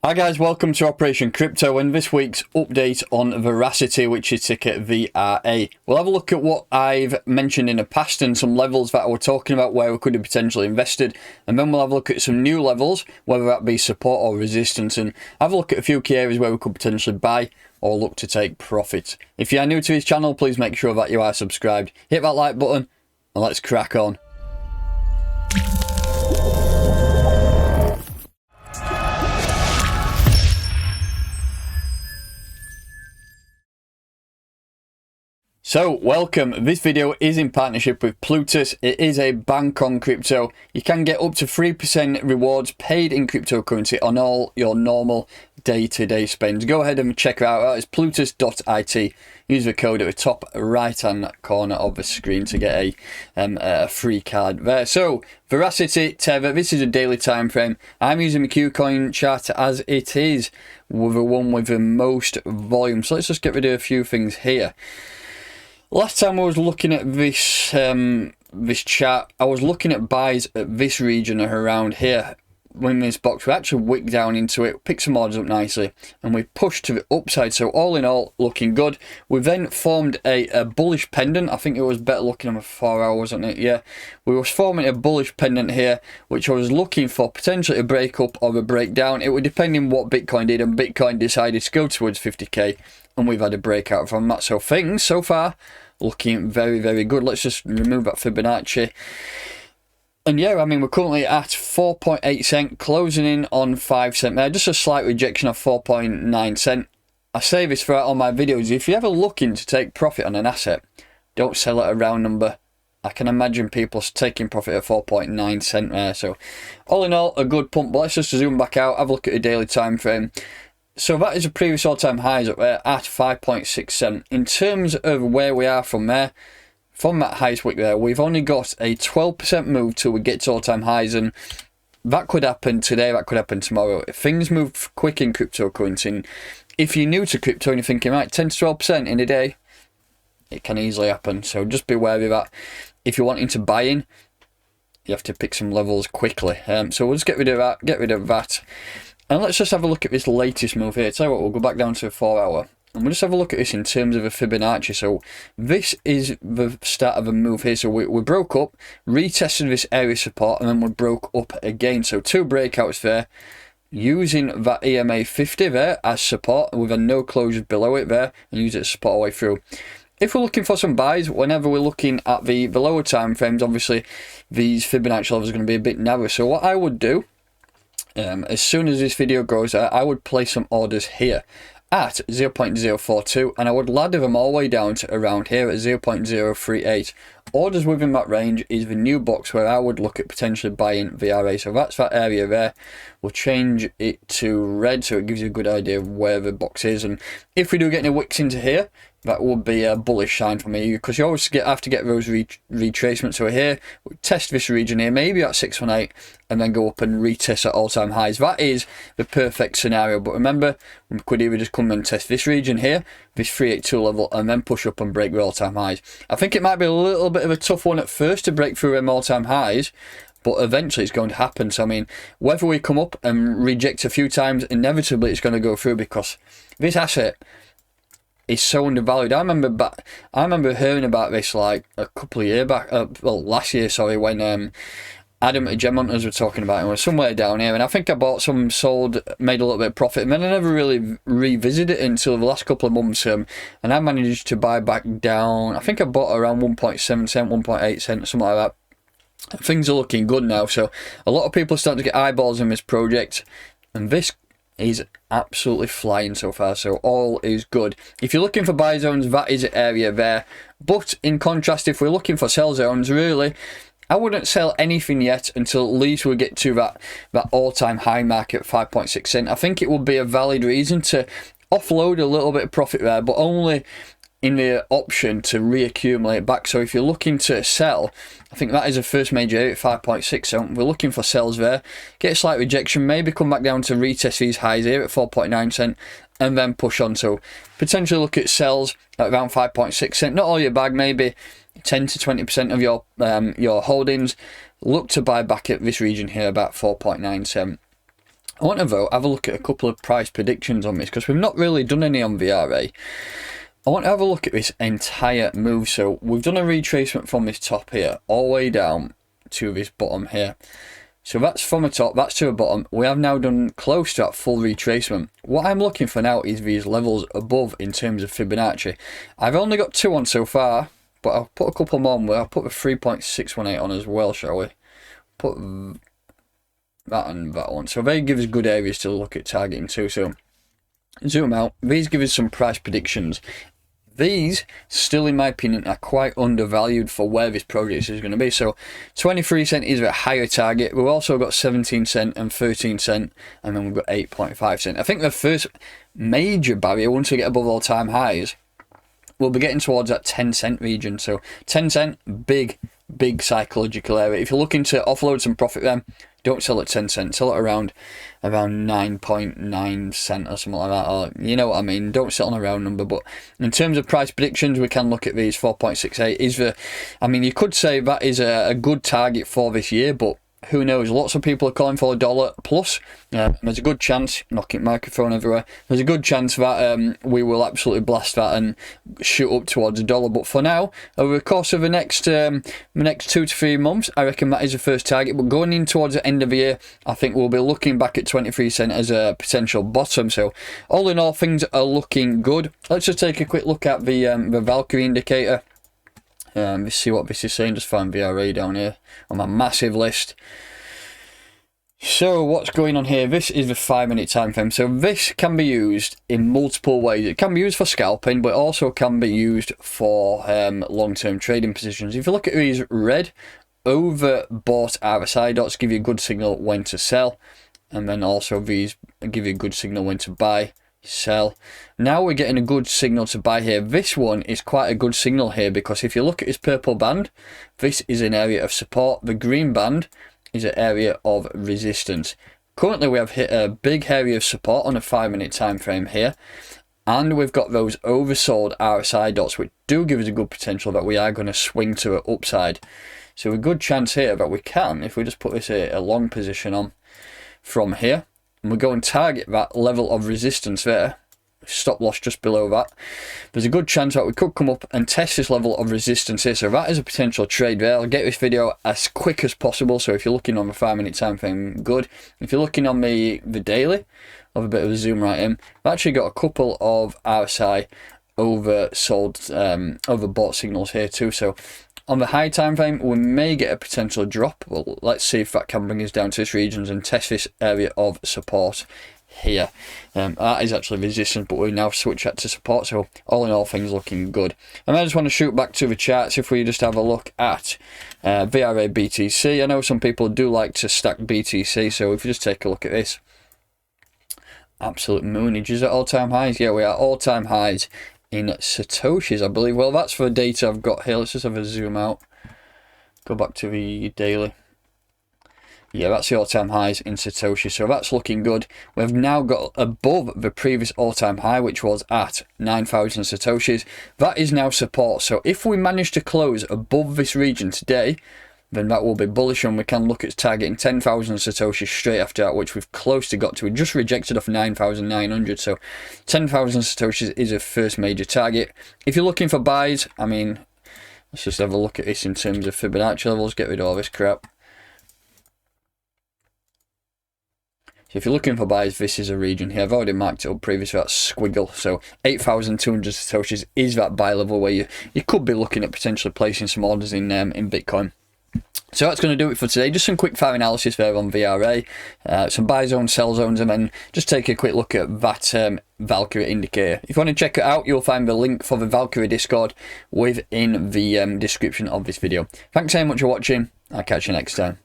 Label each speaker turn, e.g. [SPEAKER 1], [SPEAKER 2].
[SPEAKER 1] Hi guys, welcome to Operation Crypto and this week's update on Verasity, which is ticker VRA. We'll have a look at what I've mentioned in the past and some levels that we're talking about where we could have potentially invested, and then we'll have a look at some new levels, whether that be support or resistance, and have a look at a few key areas where we could potentially buy or look to take profit. If you are new to this channel, please make sure that you are subscribed. Hit that like button and let's crack on. So, welcome. This video is in partnership with Plutus. It is a bank on crypto. You can get up to 3% rewards paid in cryptocurrency on all your normal day-to-day spends. Go ahead and check it out. It's plutus.it. Use the code at the top right-hand corner of the screen to get a free card there. So, Verasity, Tether, this is a daily time frame. I'm using the Qcoin chart as it is, with the one with the most volume. So, let's just get rid of a few things here. Last time I was looking at this this chart, I was looking at buys at this region around here. When this box, we actually wicked down into it, picked some orders up nicely, and we pushed to the upside. So all in all, looking good. We then formed a bullish pendant. I think it was better looking on the 4 hours, wasn't it? Yeah, we was forming a bullish pendant here, which I was looking for potentially a break up or a breakdown. It would depend on what Bitcoin did, and Bitcoin decided to go towards 50k, and we've had a breakout from that. So things so far looking very, very good. Let's just remove that Fibonacci. And yeah, I mean, we're currently at 4.8 cent, closing in on 5 cent there. Just a slight rejection of 4.9 cent. I say this throughout all my videos. If you're ever looking to take profit on an asset, don't sell at a round number. I can imagine people taking profit at 4.9 cent there. So all in all, a good pump. But let's just zoom back out, have a look at the daily time frame. So that is the previous all-time highs up there at 5.6 cent. In terms of where we are from there, from that highest wick there, we've only got a 12% move till we get to all-time highs, and that could happen today, that could happen tomorrow. If things move quick in cryptocurrency, and if you're new to crypto and you're thinking, right, 10 to 12% in a day, it can easily happen. So just be wary of that. If you're wanting to buy in, you have to pick some levels quickly. So we'll just get rid of that. And let's just have a look at this latest move here. Tell you what, we'll go back down to the 4 hour. And we'll just have a look at this in terms of a Fibonacci. So this is the start of a move here. So we broke up, retested this area support, and then we broke up again. So two breakouts there, using that EMA 50 there as support, with a no closures below it there, and use it as support all the way through. If we're looking for some buys, whenever we're looking at the lower time frames, obviously these Fibonacci levels are going to be a bit narrow. So what I would do, as soon as this video goes out, I would place some orders here at 0.042, and I would ladder them all the way down to around here at 0.038. Orders within that range is the new box where I would look at potentially buying VRA. So that's that area there. We'll change it to red so it gives you a good idea of where the box is. And if we do get any wicks into here, that would be a bullish sign for me, because you always have to get those retracements. So here, we test this region here, maybe at 618, and then go up and retest at all-time highs. That is the perfect scenario. But remember, we could either just come and test this region here, this 382 level, and then push up and break the all-time highs. I think it might be a little bit of a tough one at first to break through them all-time highs, but eventually it's going to happen. So I mean, whether we come up and reject a few times, inevitably it's going to go through, because this asset is so undervalued. I remember hearing about this like a couple of years back, well, last year, sorry, when Adam at Gem Hunters were talking about it. It was somewhere down here, and I think I bought some, sold, made a little bit of profit, and then I never really revisited it until the last couple of months, and I managed to buy back down. I think I bought around 1.7 cent, 1.8 cent, something like that. Things are looking good now, so a lot of people are starting to get eyeballs in this project, and this is absolutely flying so far, so all is good. If you're looking for buy zones, that is an area there. But in contrast, if we're looking for sell zones, really, I wouldn't sell anything yet until at least we get to that all-time high mark at 5.6 cent. I think it would be a valid reason to offload a little bit of profit there, but only in the option to reaccumulate back. So if you're looking to sell, I think that is the first major area at 5.6. So we're looking for sells there. Get a slight rejection, maybe come back down to retest these highs here at 4.9 cent, and then push on. So potentially look at sells at around 5.6 cent. Not all your bag, maybe 10 to 20% of your holdings. Look to buy back at this region here about 4.9 cent. I want to have a look at a couple of price predictions on this, because we've not really done any on VRA. I want to have a look at this entire move. So we've done a retracement from this top here all the way down to this bottom here. So that's from the top, that's to the bottom. We have now done close to that full retracement. What I'm looking for now is these levels above in terms of Fibonacci. I've only got 2 on so far, but I'll put a couple more on. I'll put the 3.618 on as well, shall we? Put that and that one. So they give us good areas to look at targeting too. So zoom out. These give us some price predictions. These, still in my opinion, are quite undervalued for where this project is going to be. So 23 cent is a higher target. We've also got 17 cent and 13 cent, and then we've got 8.5 cent. I think the first major barrier, once we get above all-time highs, we'll be getting towards that 10 cent region. So 10 cent, big psychological area. If you're looking to offload some profit then, don't sell at 10 cents, sell it around 9.9 cent or something like that, or you know what I mean. Don't sell on a round number. But in terms of price predictions, we can look at these. 4.68 is the, I mean, you could say that is a good target for this year, but who knows? Lots of people are calling for $1 plus. There's a good chance, knocking microphone everywhere, there's a good chance that we will absolutely blast that and shoot up towards $1. But for now, over the course of the next 2 to 3 months, I reckon that is the first target. But going in towards the end of the year, I think we'll be looking back at 23 cent as a potential bottom. So all in all, things are looking good. Let's just take a quick look at the Valkyrie indicator. Let's see what this is saying. Just find VRA down here on my massive list. So what's going on here? This is the 5-minute time frame. So this can be used in multiple ways. It can be used for scalping, but also can be used for long-term trading positions. If you look at these red, overbought RSI dots give you a good signal when to sell, and then also these give you a good signal when to buy. Sell. Now we're getting a good signal to buy here. This one is quite a good signal here, because if you look at this purple band, this is an area of support. The green band is an area of resistance. Currently we have hit a big area of support on a 5-minute time frame here, and we've got those oversold RSI dots, which do give us a good potential that we are going to swing to an upside. So a good chance here that we can, if we just put this a long position on from here, and we go and target that level of resistance there, stop loss just below that, there's a good chance that we could come up and test this level of resistance here. So that is a potential trade there. I'll get this video as quick as possible, so if you're looking on the 5-minute time frame, good. If you're looking on the daily, I'll have a bit of a zoom right in. I've actually got a couple of RSI oversold, overbought signals here too. So on the high time frame, we may get a potential drop. Well, let's see if that can bring us down to this regions and test this area of support here. That is actually resistance, but we now switch that to support. So all in all, things looking good. And I just want to shoot back to the charts. If we just have a look at VRA BTC, I know some people do like to stack BTC. So if you just take a look at this, absolute moonage. Is at all-time highs? Yeah, we are all-time highs in Satoshis, I believe. Well, that's for the data I've got here. Let's just have a zoom out. Go back to the daily. Yeah, that's the all-time highs in Satoshi, so that's looking good. We've now got above the previous all-time high, which was at 9,000 Satoshis. That is now support. So if we manage to close above this region today, then that will be bullish, and we can look at targeting 10,000 Satoshis straight after that, which we've close to got to. We just rejected off 9,900, so 10,000 Satoshis is a first major target. If you're looking for buys, I mean, let's just have a look at this in terms of Fibonacci levels, get rid of all this crap. So if you're looking for buys, this is a region here. I've already marked it up previously, that squiggle. So 8,200 Satoshis is that buy level where you could be looking at potentially placing some orders in Bitcoin. So that's going to do it for today. Just some quick fire analysis there on VRA, some buy zones, sell zones, and then just take a quick look at that Valkyrie indicator. If you want to check it out, you'll find the link for the Valkyrie Discord within the description of this video. Thanks so much for watching. I'll catch you next time.